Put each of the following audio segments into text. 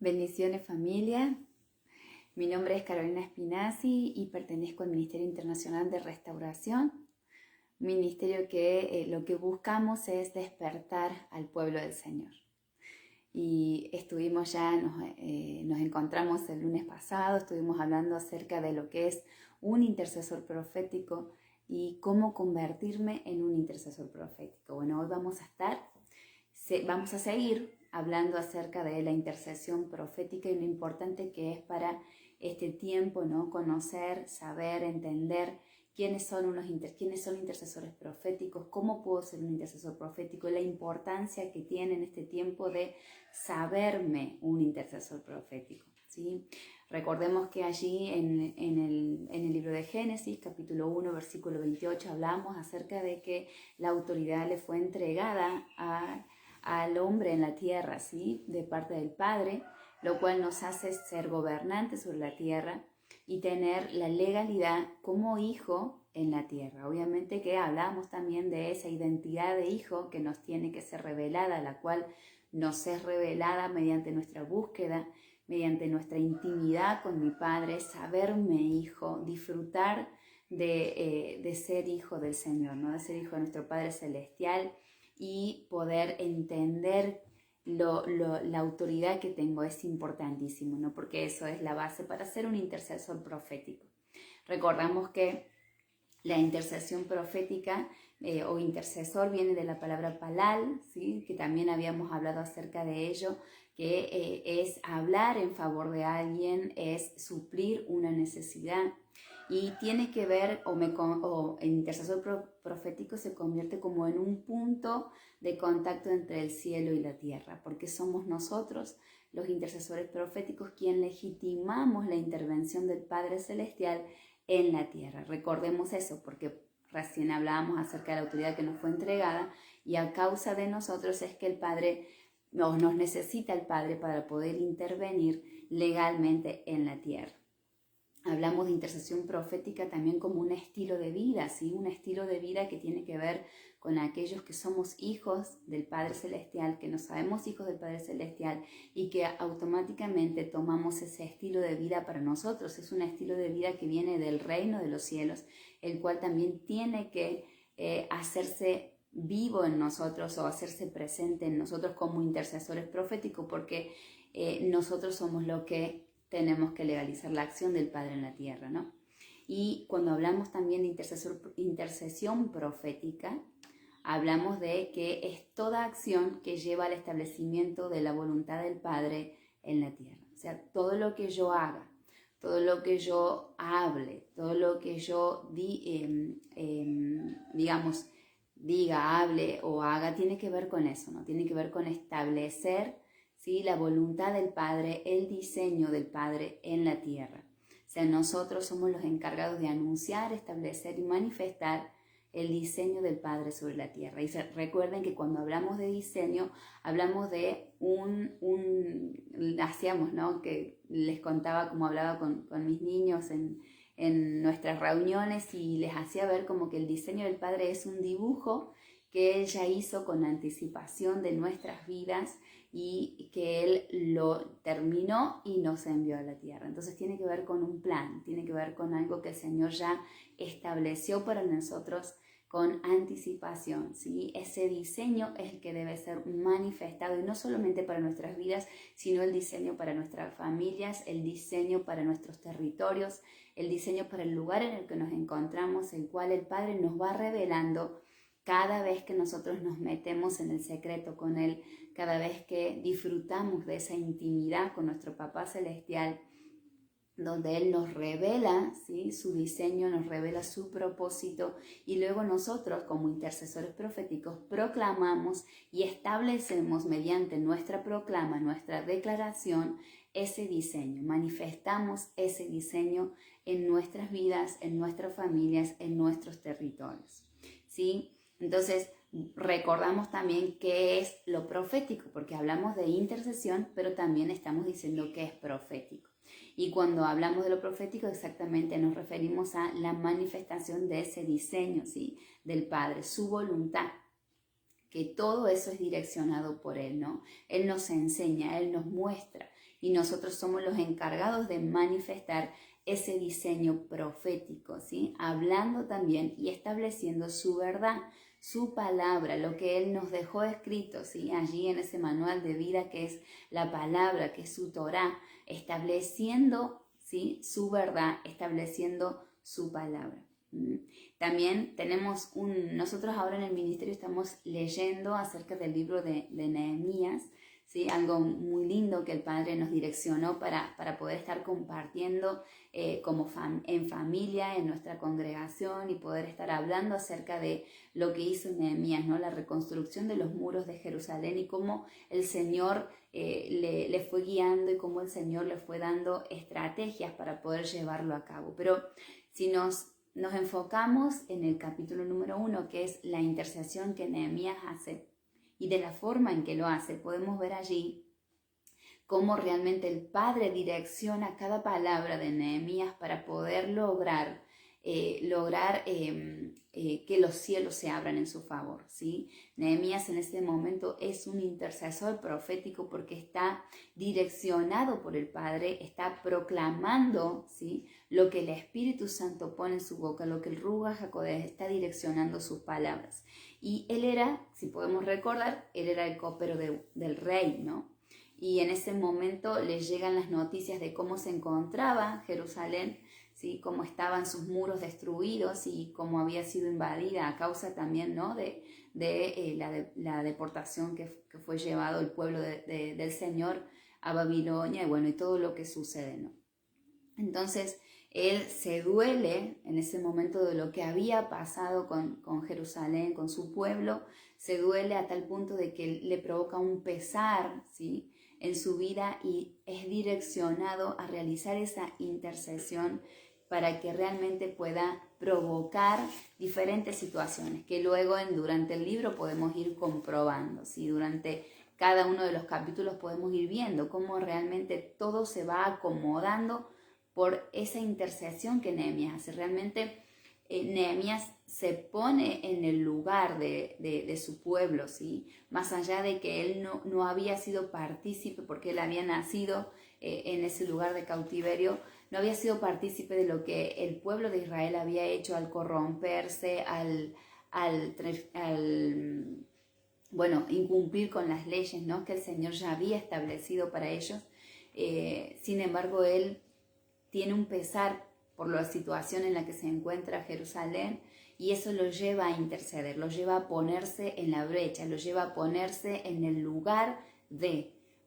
Bendiciones familia, mi nombre es Carolina Spinazzi y pertenezco al Ministerio Internacional de Restauración, ministerio que lo que buscamos es despertar al pueblo del Señor. Y estuvimos ya, nos encontramos el lunes pasado, estuvimos hablando acerca de lo que es un intercesor profético y cómo convertirme en un intercesor profético. Bueno, hoy vamos a seguir hablando acerca de la intercesión profética y lo importante que es para este tiempo, ¿no? Conocer, saber, entender quiénes son intercesores proféticos, cómo puedo ser un intercesor profético, la importancia que tiene en este tiempo de saberme un intercesor profético, ¿sí? Recordemos que allí en el libro de Génesis, capítulo 1, versículo 28, hablamos acerca de que la autoridad le fue entregada al hombre en la tierra, ¿sí? De parte del Padre, lo cual nos hace ser gobernantes sobre la tierra y tener la legalidad como hijo en la tierra. Obviamente que hablamos también de esa identidad de hijo que nos tiene que ser revelada, la cual nos es revelada mediante nuestra búsqueda, mediante nuestra intimidad con mi Padre, saberme hijo, disfrutar de ser hijo del Señor, ¿no? De ser hijo de nuestro Padre Celestial y poder entender la autoridad que tengo es importantísimo, ¿no? Porque eso es la base para ser un intercesor profético. Recordamos que la intercesión profética o intercesor viene de la palabra palal, ¿sí? Que también habíamos hablado acerca de ello, que es hablar en favor de alguien, es suplir una necesidad. Y tiene que ver, el intercesor profético se convierte como en un punto de contacto entre el cielo y la tierra, porque somos nosotros, los intercesores proféticos, quien legitimamos la intervención del Padre Celestial en la tierra. Recordemos eso, porque recién hablábamos acerca de la autoridad que nos fue entregada y a causa de nosotros es que el Padre nos necesita el Padre para poder intervenir legalmente en la tierra. Hablamos de intercesión profética también como un estilo de vida, ¿sí? Un estilo de vida que tiene que ver con aquellos que somos hijos del Padre Celestial, que nos sabemos hijos del Padre Celestial y que automáticamente tomamos ese estilo de vida para nosotros. Es un estilo de vida que viene del reino de los cielos, el cual también tiene que hacerse vivo en nosotros o hacerse presente en nosotros como intercesores proféticos, porque nosotros somos lo que tenemos que legalizar la acción del Padre en la tierra, ¿no? Y cuando hablamos también de intercesión profética, hablamos de que es toda acción que lleva al establecimiento de la voluntad del Padre en la tierra. O sea, todo lo que yo haga, todo lo que yo hable, todo lo que yo diga, hable o haga, tiene que ver con eso, ¿no? Tiene que ver con establecer, ¿sí? La voluntad del Padre, el diseño del Padre en la tierra. O sea, nosotros somos los encargados de anunciar, establecer y manifestar el diseño del Padre sobre la tierra. Y recuerden que cuando hablamos de diseño, hablamos de hacíamos, ¿no? Que les contaba cómo hablaba con mis niños en nuestras reuniones y les hacía ver como que el diseño del Padre es un dibujo que Él ya hizo con anticipación de nuestras vidas y que Él lo terminó y nos envió a la tierra. Entonces tiene que ver con un plan, tiene que ver con algo que el Señor ya estableció para nosotros con anticipación, ¿sí? Ese diseño es el que debe ser manifestado y no solamente para nuestras vidas, sino el diseño para nuestras familias, el diseño para nuestros territorios, el diseño para el lugar en el que nos encontramos, el cual el Padre nos va revelando cada vez que nosotros nos metemos en el secreto con Él, cada vez que disfrutamos de esa intimidad con nuestro Papá Celestial, donde Él nos revela, ¿sí? Su diseño, nos revela su propósito y luego nosotros como intercesores proféticos proclamamos y establecemos mediante nuestra proclama, nuestra declaración, ese diseño, manifestamos ese diseño en nuestras vidas, en nuestras familias, en nuestros territorios, ¿sí? Entonces, recordamos también qué es lo profético, porque hablamos de intercesión, pero también estamos diciendo que es profético. Y cuando hablamos de lo profético, exactamente nos referimos a la manifestación de ese diseño, ¿sí? Del Padre, su voluntad, que todo eso es direccionado por Él, ¿no? Él nos enseña, Él nos muestra y nosotros somos los encargados de manifestar ese diseño profético, ¿sí? Hablando también y estableciendo su verdad, su palabra, lo que Él nos dejó escrito, ¿sí? Allí en ese manual de vida que es la palabra, que es su Torá, estableciendo, ¿sí? Su verdad, estableciendo su palabra. También nosotros ahora en el ministerio estamos leyendo acerca del libro de Nehemías, ¿sí? Algo muy lindo que el Padre nos direccionó para poder estar compartiendo en familia, en nuestra congregación y poder estar hablando acerca de lo que hizo Nehemías, ¿no? La reconstrucción de los muros de Jerusalén y cómo el Señor le fue guiando y cómo el Señor le fue dando estrategias para poder llevarlo a cabo. Pero si nos enfocamos en el capítulo número 1, que es la intercesión que Nehemías hace, y de la forma en que lo hace, podemos ver allí cómo realmente el Padre direcciona cada palabra de Nehemías para poder lograr que los cielos se abran en su favor, ¿sí? Nehemías en este momento es un intercesor profético porque está direccionado por el Padre, está proclamando, ¿sí? Lo que el Espíritu Santo pone en su boca, lo que el Ruach HaKodesh está direccionando sus palabras. Y él era, si podemos recordar, él era el copero del rey, ¿no? Y en ese momento les llegan las noticias de cómo se encontraba Jerusalén, ¿sí? Cómo estaban sus muros destruidos y cómo había sido invadida a causa también, ¿no? de la deportación que fue llevado el pueblo del Señor a Babilonia y bueno, y todo lo que sucede, ¿no? Entonces, él se duele en ese momento de lo que había pasado con Jerusalén, con su pueblo, se duele a tal punto de que le provoca un pesar, ¿sí? En su vida y es direccionado a realizar esa intercesión para que realmente pueda provocar diferentes situaciones que luego durante el libro podemos ir comprobando, ¿sí? Durante cada uno de los capítulos podemos ir viendo cómo realmente todo se va acomodando por esa intercesión que Nehemías hace. Realmente Nehemías se pone en el lugar de su pueblo, ¿sí? Más allá de que él no había sido partícipe, porque él había nacido en ese lugar de cautiverio, no había sido partícipe de lo que el pueblo de Israel había hecho al corromperse, al incumplir con las leyes, ¿no? Que el Señor ya había establecido para ellos. Sin embargo, él tiene un pesar por la situación en la que se encuentra Jerusalén y eso lo lleva a interceder, lo lleva a ponerse en la brecha, lo lleva a ponerse en el lugar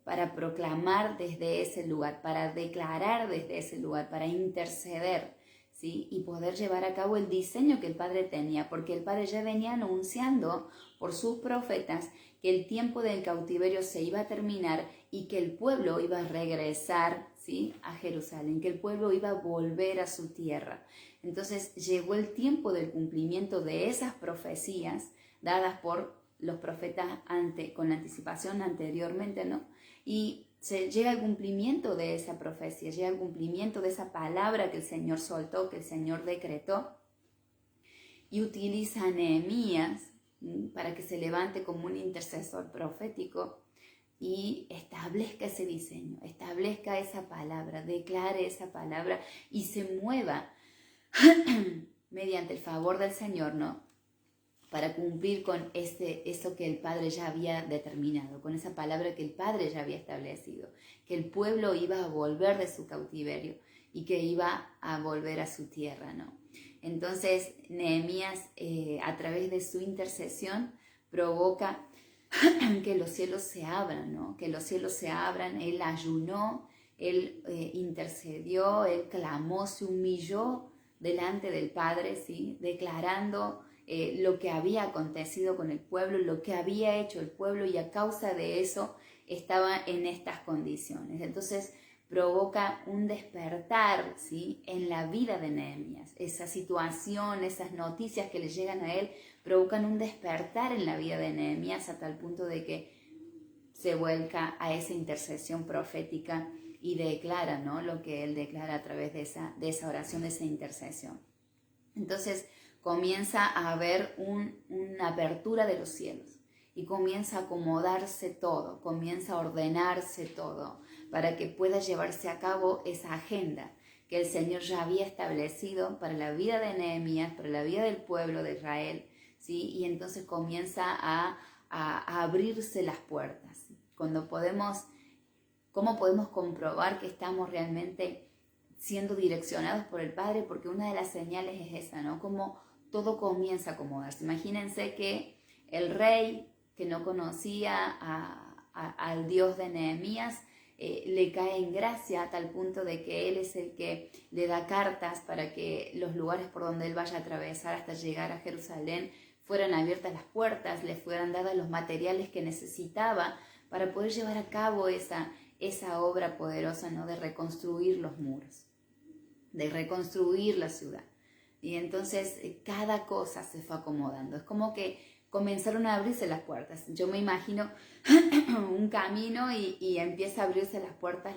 para proclamar desde ese lugar, para declarar desde ese lugar, para interceder, ¿sí? Y poder llevar a cabo el diseño que el Padre tenía, porque el Padre ya venía anunciando por sus profetas que el tiempo del cautiverio se iba a terminar y que el pueblo iba a regresar, ¿sí? A Jerusalén, que el pueblo iba a volver a su tierra. Entonces llegó el tiempo del cumplimiento de esas profecías dadas por los profetas con anticipación anteriormente, ¿no? Y llega el cumplimiento de esa profecía, llega el cumplimiento de esa palabra que el Señor soltó, que el Señor decretó, y utiliza a Nehemías para que se levante como un intercesor profético y establezca ese diseño, establezca esa palabra, declare esa palabra y se mueva mediante el favor del Señor, ¿no? Para cumplir con eso que el Padre ya había determinado, con esa palabra que el Padre ya había establecido, que el pueblo iba a volver de su cautiverio y que iba a volver a su tierra, ¿no? Entonces, Nehemías, a través de su intercesión, provoca que los cielos se abran, ¿no? Que los cielos se abran. Él ayunó, él intercedió, él clamó, se humilló delante del Padre, ¿sí? Declarando lo que había acontecido con el pueblo, lo que había hecho el pueblo y a causa de eso estaba en estas condiciones. Entonces provoca un despertar, ¿sí? En la vida de Nehemías. Esa situación, esas noticias que le llegan a él provocan un despertar en la vida de Nehemías a tal punto de que se vuelca a esa intercesión profética y declara, ¿no? Lo que él declara a través de esa oración, de esa intercesión. Entonces comienza a haber una apertura de los cielos y comienza a acomodarse todo, comienza a ordenarse todo para que pueda llevarse a cabo esa agenda que el Señor ya había establecido para la vida de Nehemías, para la vida del pueblo de Israel, ¿sí? Y entonces comienza a abrirse las puertas. ¿Cómo podemos comprobar que estamos realmente siendo direccionados por el Padre? Porque una de las señales es esa, ¿no? Como todo comienza a acomodarse. Imagínense que el rey que no conocía al Dios de Nehemías, le cae en gracia a tal punto de que él es el que le da cartas para que los lugares por donde él vaya a atravesar hasta llegar a Jerusalén fueran abiertas las puertas, le fueran dadas los materiales que necesitaba para poder llevar a cabo esa obra poderosa, ¿no? De reconstruir los muros, de reconstruir la ciudad. Y entonces cada cosa se fue acomodando. Es como que comenzaron a abrirse las puertas. Yo me imagino un camino y empieza a abrirse las puertas,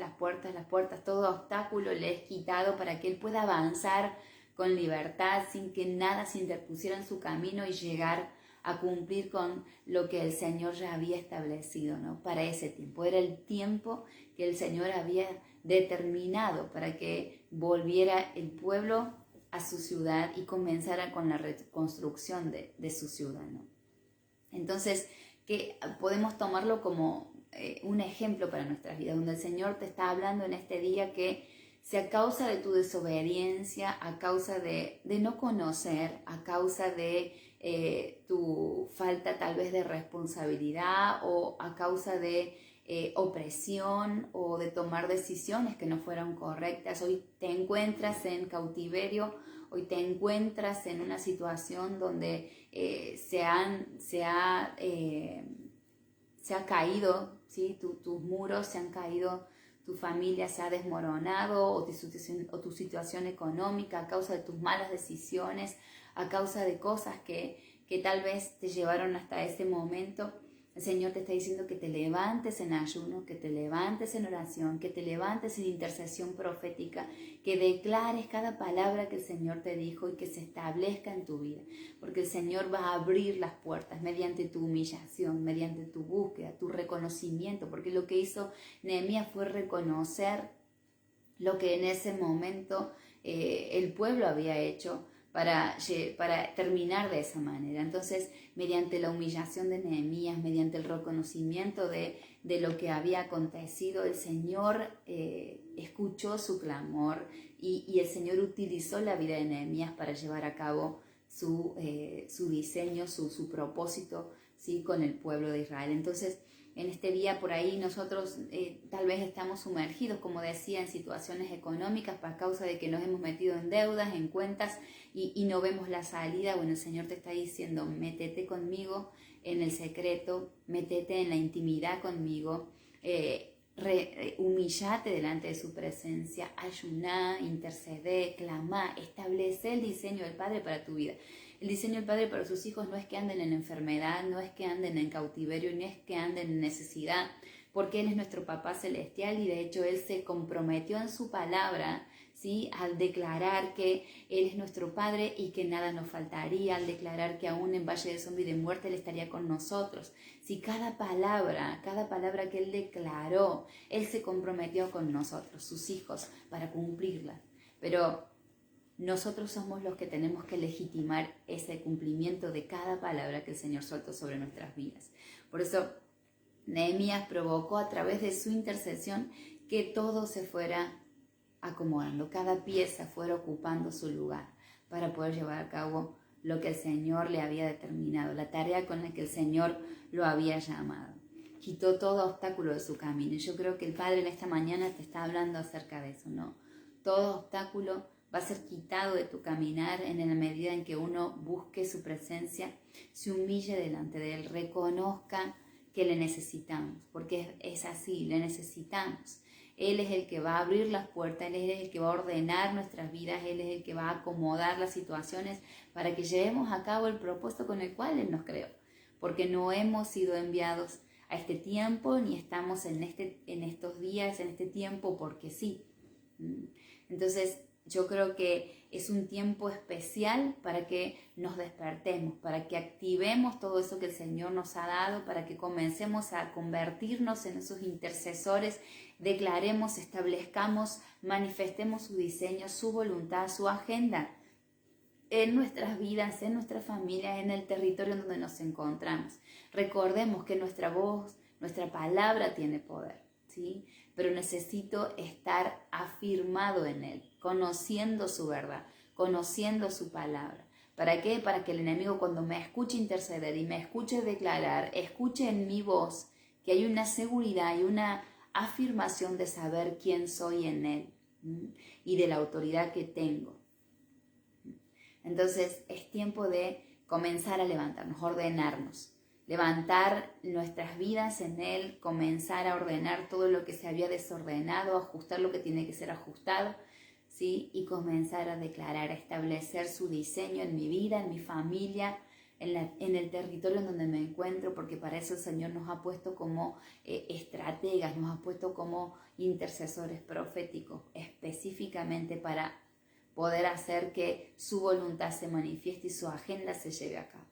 todo obstáculo le es quitado para que él pueda avanzar con libertad, sin que nada se interpusiera en su camino y llegar a cumplir con lo que el Señor ya había establecido, ¿no? Para ese tiempo. Era el tiempo que el Señor había determinado para que volviera el pueblo a su ciudad y comenzara con la reconstrucción de su ciudad, ¿no? Entonces, que podemos tomarlo como un ejemplo para nuestras vidas, donde el Señor te está hablando en este día que si a causa de tu desobediencia, a causa de no conocer, a causa de tu falta tal vez de responsabilidad o a causa de opresión o de tomar decisiones que no fueron correctas, hoy te encuentras en cautiverio, hoy te encuentras en una situación donde se ha caído, ¿sí? Tus muros se han caído, tu familia se ha desmoronado o tu situación económica a causa de tus malas decisiones, a causa de cosas que tal vez te llevaron hasta ese momento. El Señor te está diciendo que te levantes en ayuno, que te levantes en oración, que te levantes en intercesión profética, que declares cada palabra que el Señor te dijo y que se establezca en tu vida. Porque el Señor va a abrir las puertas mediante tu humillación, mediante tu búsqueda, tu reconocimiento. Porque lo que hizo Nehemías fue reconocer lo que en ese momento el pueblo había hecho para terminar de esa manera. Entonces, mediante la humillación de Nehemías, mediante el reconocimiento de lo que había acontecido, el Señor escuchó su clamor y el Señor utilizó la vida de Nehemías para llevar a cabo su diseño, su propósito, ¿sí? Con el pueblo de Israel. Entonces, en este día por ahí nosotros tal vez estamos sumergidos, como decía, en situaciones económicas por causa de que nos hemos metido en deudas, en cuentas y no vemos la salida. Bueno, el Señor te está diciendo, métete conmigo en el secreto, métete en la intimidad conmigo, humillate delante de su presencia, ayuná, intercede, clamá, establece el diseño del Padre para tu vida. El diseño del Padre para sus hijos no es que anden en enfermedad, no es que anden en cautiverio, ni es que anden en necesidad, porque Él es nuestro Papá Celestial y de hecho Él se comprometió en su palabra, ¿sí? Al declarar que Él es nuestro Padre y que nada nos faltaría, al declarar que aún en valle de sombra y de muerte Él estaría con nosotros. Si cada palabra que Él declaró, Él se comprometió con nosotros, sus hijos, para cumplirla. Pero nosotros somos los que tenemos que legitimar ese cumplimiento de cada palabra que el Señor soltó sobre nuestras vidas. Por eso, Nehemías provocó a través de su intercesión que todo se fuera acomodando, cada pieza fuera ocupando su lugar para poder llevar a cabo lo que el Señor le había determinado, la tarea con la que el Señor lo había llamado. Quitó todo obstáculo de su camino. Y yo creo que el Padre en esta mañana te está hablando acerca de eso, ¿no? Todo obstáculo va a ser quitado de tu caminar en la medida en que uno busque su presencia, se humille delante de Él, reconozca que le necesitamos, porque es así, le necesitamos. Él es el que va a abrir las puertas, Él es el que va a ordenar nuestras vidas, Él es el que va a acomodar las situaciones para que llevemos a cabo el propósito con el cual Él nos creó, porque no hemos sido enviados a este tiempo, ni estamos en estos días, en este tiempo, porque sí. Entonces, Yo creo que es un tiempo especial para que nos despertemos, para que activemos todo eso que el Señor nos ha dado, para que comencemos a convertirnos en esos intercesores, declaremos, establezcamos, manifestemos su diseño, su voluntad, su agenda en nuestras vidas, en nuestras familias, en el territorio en donde nos encontramos. Recordemos que nuestra voz, nuestra palabra tiene poder, ¿sí? Pero necesito estar afirmado en Él, conociendo su verdad, conociendo su palabra. ¿Para qué? Para que el enemigo, cuando me escuche interceder y me escuche declarar, escuche en mi voz que hay una seguridad y una afirmación de saber quién soy en Él, ¿sí? Y de la autoridad que tengo. Entonces es tiempo de comenzar a levantarnos, ordenarnos, levantar nuestras vidas en Él, comenzar a ordenar todo lo que se había desordenado, ajustar lo que tiene que ser ajustado, ¿sí? Y comenzar a declarar, a establecer su diseño en mi vida, en mi familia, en el territorio en donde me encuentro, porque para eso el Señor nos ha puesto como estrategas, nos ha puesto como intercesores proféticos, específicamente para poder hacer que su voluntad se manifieste y su agenda se lleve a cabo.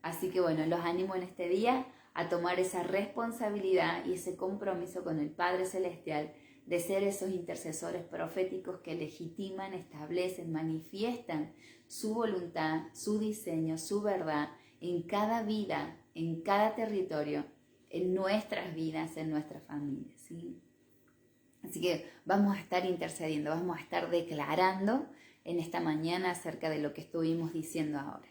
Así que bueno, los animo en este día a tomar esa responsabilidad y ese compromiso con el Padre Celestial de ser esos intercesores proféticos que legitiman, establecen, manifiestan su voluntad, su diseño, su verdad en cada vida, en cada territorio, en nuestras vidas, en nuestras familias, ¿sí? Así que vamos a estar intercediendo, vamos a estar declarando en esta mañana acerca de lo que estuvimos diciendo ahora.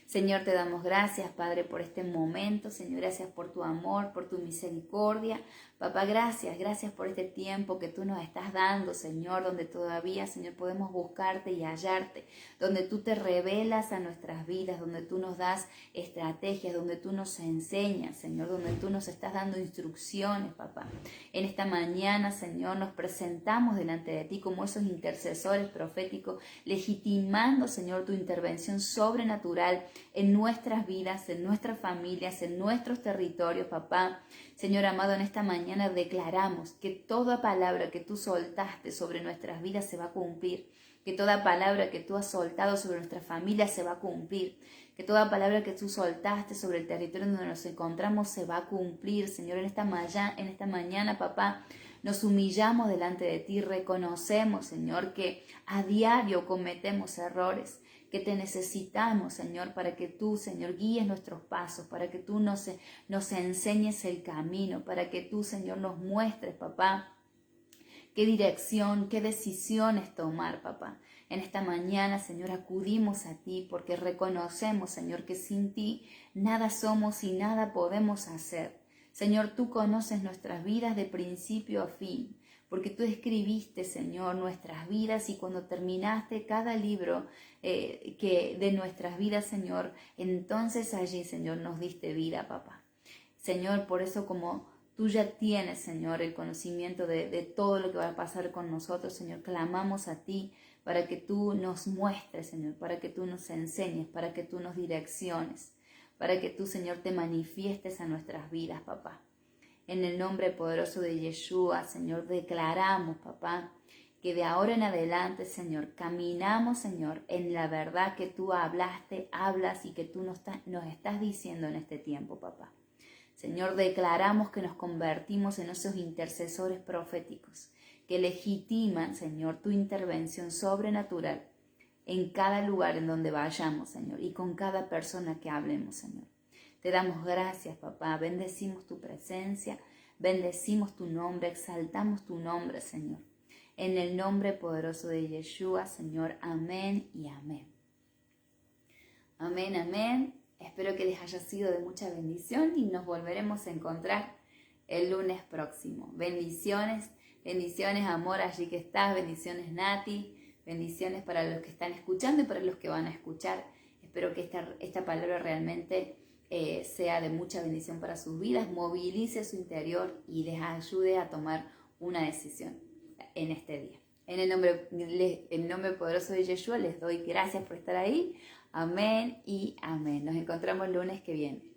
Señor, te damos gracias, Padre, por este momento. Señor, gracias por tu amor, por tu misericordia. Papá, gracias por este tiempo que tú nos estás dando, Señor, donde todavía, Señor, podemos buscarte y hallarte, donde tú te revelas a nuestras vidas, donde tú nos das estrategias, donde tú nos enseñas, Señor, donde tú nos estás dando instrucciones, papá. En esta mañana, Señor, nos presentamos delante de ti como esos intercesores proféticos, legitimando, Señor, tu intervención sobrenatural en nuestras vidas, en nuestras familias, en nuestros territorios, papá. Señor amado, en esta mañana declaramos que toda palabra que tú soltaste sobre nuestras vidas se va a cumplir, que toda palabra que tú has soltado sobre nuestras familias se va a cumplir, que toda palabra que tú soltaste sobre el territorio donde nos encontramos se va a cumplir. Señor, en esta mañana, papá, nos humillamos delante de ti, reconocemos, Señor, que a diario cometemos errores, que te necesitamos, Señor, para que tú, Señor, guíes nuestros pasos, para que tú nos enseñes el camino, para que tú, Señor, nos muestres, papá, qué dirección, qué decisiones tomar, papá. En esta mañana, Señor, acudimos a ti porque reconocemos, Señor, que sin ti nada somos y nada podemos hacer. Señor, tú conoces nuestras vidas de principio a fin, porque tú escribiste, Señor, nuestras vidas y cuando terminaste cada libro que de nuestras vidas, Señor, entonces allí, Señor, nos diste vida, papá. Señor, por eso como tú ya tienes, Señor, el conocimiento de todo lo que va a pasar con nosotros, Señor, clamamos a ti para que tú nos muestres, Señor, para que tú nos enseñes, para que tú nos direcciones, para que tú, Señor, te manifiestes a nuestras vidas, papá. En el nombre poderoso de Yeshua, Señor, declaramos, papá, que de ahora en adelante, Señor, caminamos, Señor, en la verdad que tú hablas y que tú nos estás diciendo en este tiempo, papá. Señor, declaramos que nos convertimos en esos intercesores proféticos que legitiman, Señor, tu intervención sobrenatural en cada lugar en donde vayamos, Señor, y con cada persona que hablemos, Señor. Te damos gracias, papá. Bendecimos tu presencia, bendecimos tu nombre, exaltamos tu nombre, Señor. En el nombre poderoso de Yeshua, Señor. Amén y amén. Amén, amén. Espero que les haya sido de mucha bendición y nos volveremos a encontrar el lunes próximo. Bendiciones, bendiciones, amor, allí que estás. Bendiciones, Nati. Bendiciones para los que están escuchando y para los que van a escuchar. Espero que esta palabra realmente sea de mucha bendición para sus vidas, movilice su interior y les ayude a tomar una decisión en este día. En el nombre poderoso de Yeshua les doy gracias por estar ahí. Amén y amén. Nos encontramos el lunes que viene.